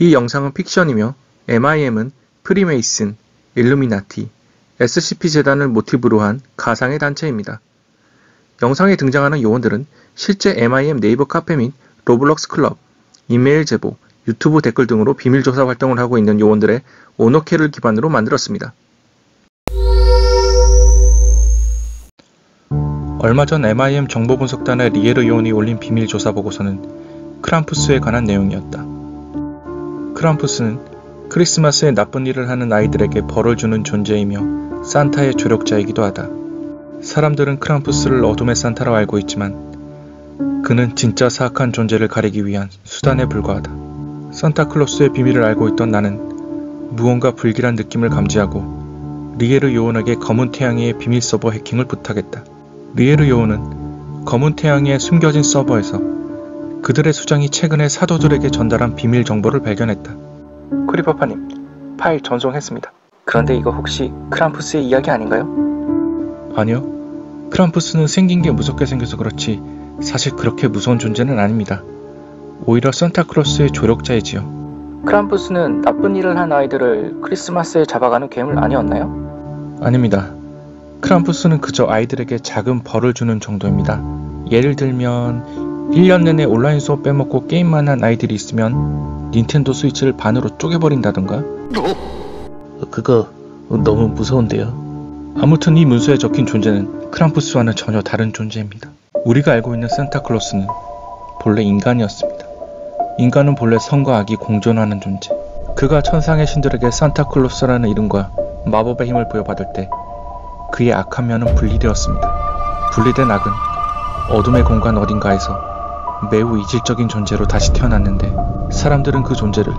이 영상은 픽션이며 MIM은 프리메이슨, 일루미나티, SCP-재단을 모티브로 한 가상의 단체입니다. 영상에 등장하는 요원들은 실제 MIM 네이버 카페 및 로블록스 클럽, 이메일 제보, 유튜브 댓글 등으로 비밀조사 활동을 하고 있는 요원들의 오너케를 기반으로 만들었습니다. 얼마 전 MIM 정보분석단의 리에르 요원이 올린 비밀조사 보고서는 크람푸스에 관한 내용이었다. 크람푸스는 크리스마스에 나쁜 일을 하는 아이들에게 벌을 주는 존재이며 산타의 조력자이기도 하다. 사람들은 크람푸스를 어둠의 산타로 알고 있지만 그는 진짜 사악한 존재를 가리기 위한 수단에 불과하다. 산타클로스의 비밀을 알고 있던 나는 무언가 불길한 느낌을 감지하고 리에르 요원에게 검은 태양이의 비밀 서버 해킹을 부탁했다. 리에르 요원은 검은 태양이의 숨겨진 서버에서 그들의 수장이 최근에 사도들에게 전달한 비밀 정보를 발견했다. 크리퍼파님, 파일 전송했습니다. 그런데 이거 혹시 크람푸스의 이야기 아닌가요? 아니요. 크람푸스는 생긴 게 무섭게 생겨서 그렇지 사실 그렇게 무서운 존재는 아닙니다. 오히려 산타클로스의 조력자이지요. 크람푸스는 나쁜 일을 한 아이들을 크리스마스에 잡아가는 괴물 아니었나요? 아닙니다. 크람푸스는 그저 아이들에게 작은 벌을 주는 정도입니다. 예를 들면 1년 내내 온라인 수업 빼먹고 게임만 한 아이들이 있으면 닌텐도 스위치를 반으로 쪼개버린다던가? 그거 너무 무서운데요. 아무튼 이 문서에 적힌 존재는 크람푸스와는 전혀 다른 존재입니다. 우리가 알고 있는 산타클로스는 본래 인간이었습니다. 인간은 본래 선과 악이 공존하는 존재. 그가 천상의 신들에게 산타클로스라는 이름과 마법의 힘을 부여받을 때 그의 악한 면은 분리되었습니다. 분리된 악은 어둠의 공간 어딘가에서 매우 이질적인 존재로 다시 태어났는데 사람들은 그 존재를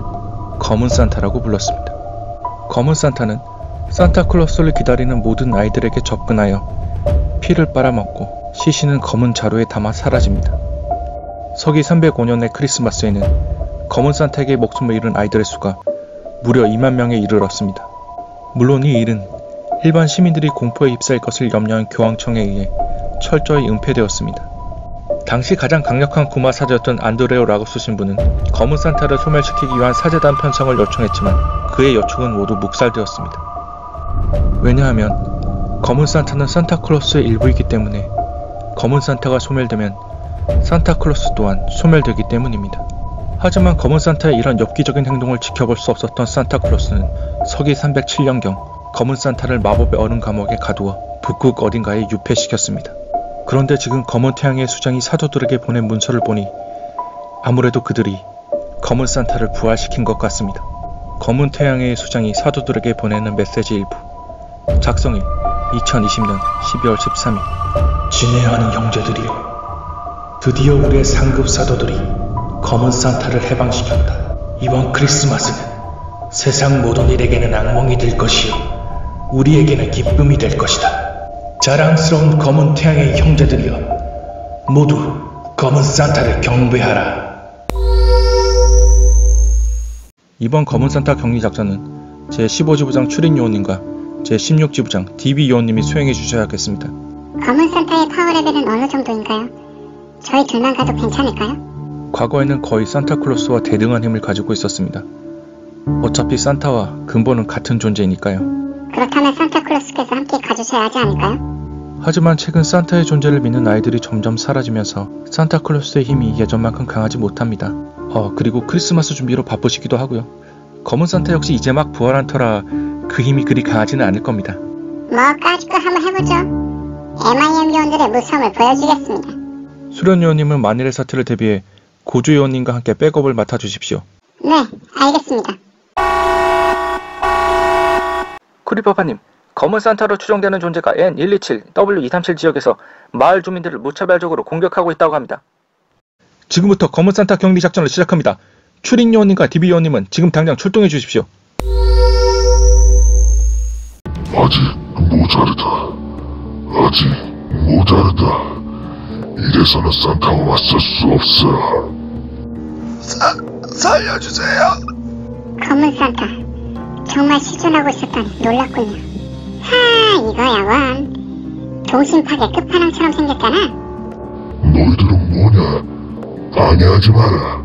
검은 산타라고 불렀습니다. 검은 산타는 산타클로스를 기다리는 모든 아이들에게 접근하여 피를 빨아먹고 시신은 검은 자루에 담아 사라집니다. 서기 305년의 크리스마스에는 검은 산타에게 목숨을 잃은 아이들의 수가 무려 2만 명에 이르렀습니다. 물론 이 일은 일반 시민들이 공포에 휩싸일 것을 염려한 교황청에 의해 철저히 은폐되었습니다. 당시 가장 강력한 구마 사제였던 안드레오 라고스 신부는 검은 산타를 소멸시키기 위한 사제단 편성을 요청했지만 그의 요청은 모두 묵살되었습니다. 왜냐하면 검은 산타는 산타클로스의 일부이기 때문에 검은 산타가 소멸되면 산타클로스 또한 소멸되기 때문입니다. 하지만 검은 산타의 이런 엽기적인 행동을 지켜볼 수 없었던 산타클로스는 서기 307년경 검은 산타를 마법의 얼음 감옥에 가두어 북극 어딘가에 유폐시켰습니다. 그런데 지금 검은 태양의 수장이 사도들에게 보낸 문서를 보니 아무래도 그들이 검은 산타를 부활시킨 것 같습니다. 검은 태양의 수장이 사도들에게 보내는 메시지 일부. 작성일 2020년 12월 13일. 진해하는 형제들이여, 드디어 우리의 상급 사도들이 검은 산타를 해방시켰다. 이번 크리스마스는 세상 모든 일에게는 악몽이 될 것이요 우리에게는 기쁨이 될 것이다. 자랑스러운 검은 태양의 형제들이여, 모두 검은 산타를 경배하라. 이번 검은 산타 격리 작전은 제15지부장 출인 요원님과 제16지부장 DB 요원님이 수행해 주셔야겠습니다. 검은 산타의 파워 레벨은 어느 정도인가요? 저희 둘만 가도 괜찮을까요? 과거에는 거의 산타클로스와 대등한 힘을 가지고 있었습니다. 어차피 산타와 근본은 같은 존재이니까요. 그렇다면 산타클로스께서 함께 가주셔야 하지 않을까요? 하지만 최근 산타의 존재를 믿는 아이들이 점점 사라지면서 산타클로스의 힘이 예전만큼 강하지 못합니다. 그리고 크리스마스 준비로 바쁘시기도 하고요. 검은 산타 역시 이제 막 부활한 터라 그 힘이 그리 강하지는 않을 겁니다. 뭐 까짓거 한번 해보죠. MIM 요원들의 무서움을 보여주겠습니다. 수련 요원님은 만일의 사태를 대비해 고주 요원님과 함께 백업을 맡아주십시오. 네, 알겠습니다. 크리퍼파님, 검은 산타로 추정되는 존재가 N127, W237 지역에서 마을 주민들을 무차별적으로 공격하고 있다고 합니다. 지금부터 검은 산타 격리 작전을 시작합니다. 출인 요원님과 DB 요원님은 지금 당장 출동해 주십시오. 아직 모자르다. 이래서는 산타와 맞설 수 없어. 살려주세요. 검은 산타, 정말 실존하고 있었다니 놀랍군요. 이거야 원. 동심 파괴 끝판왕처럼 생겼잖아. 너희들은 뭐냐? 방해하지 마라.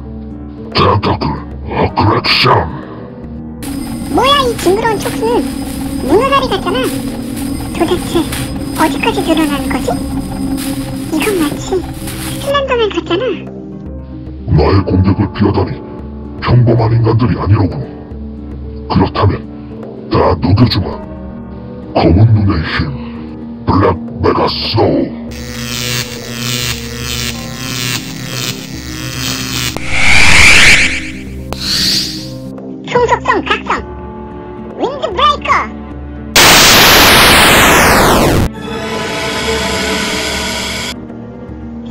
산타클, 어크랙션. 뭐야 이 징그러운 촉수는 문어다리 같잖아. 도대체 어디까지 늘어나는 거지? 이건 마치 슬렌더맨 같잖아. 나의 공격을 피하다니 평범한 인간들이 아니로군. 그렇다면 다 녹여주마. 검은 눈의 힘, 블랙 메가 스노우. 총속성 각성 윈드 브레이커.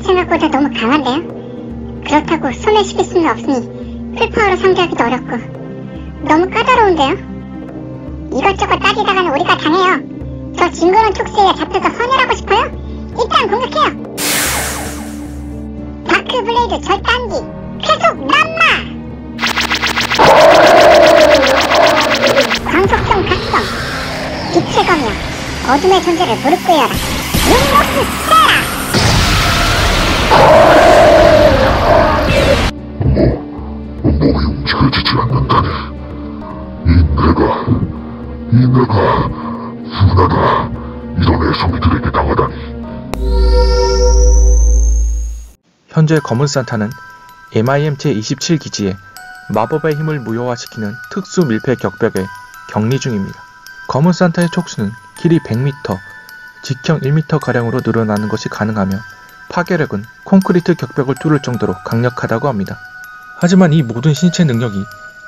생각보다 너무 강한데요? 그렇다고 손에 씹힐 수는 없으니 풀파워로 상대하기도 어렵고 너무 까다로운데요? 이것저것 따지다가는 우리가 당해요. 저 징그러운 촉수에 잡혀서 헌혈하고 싶어요? 일단 공격해요. 다크 블레이드 절단기 계속 남마. 광속성 각성 빛의 검이여 어둠의 존재를 무릎 꿇여라. 윈노스 스테라. 몸이 움직여지지 않는다니. 이 내가 분하다. 이런 애송이들에게 당하다니. 현재 검은 산타는 MIM 제27기지에 마법의 힘을 무효화시키는 특수 밀폐 격벽에 격리 중입니다. 검은 산타의 촉수는 길이 100m, 직형 1m가량으로 늘어나는 것이 가능하며 파괴력은 콘크리트 격벽을 뚫을 정도로 강력하다고 합니다. 하지만 이 모든 신체 능력이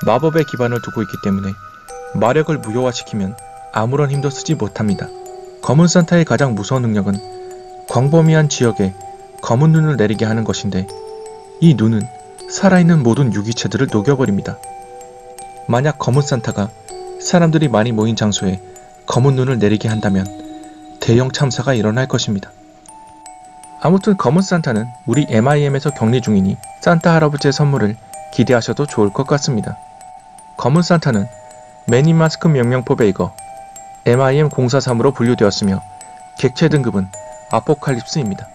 마법에 기반을 두고 있기 때문에 마력을 무효화시키면 아무런 힘도 쓰지 못합니다. 검은 산타의 가장 무서운 능력은 광범위한 지역에 검은 눈을 내리게 하는 것인데 이 눈은 살아있는 모든 유기체들을 녹여버립니다. 만약 검은 산타가 사람들이 많이 모인 장소에 검은 눈을 내리게 한다면 대형 참사가 일어날 것입니다. 아무튼 검은 산타는 우리 MIM에서 격리 중이니 산타 할아버지의 선물을 기대하셔도 좋을 것 같습니다. 검은 산타는 매니마스크 명명포 베이거 MIM 043으로 분류되었으며 객체 등급은 아포칼립스입니다.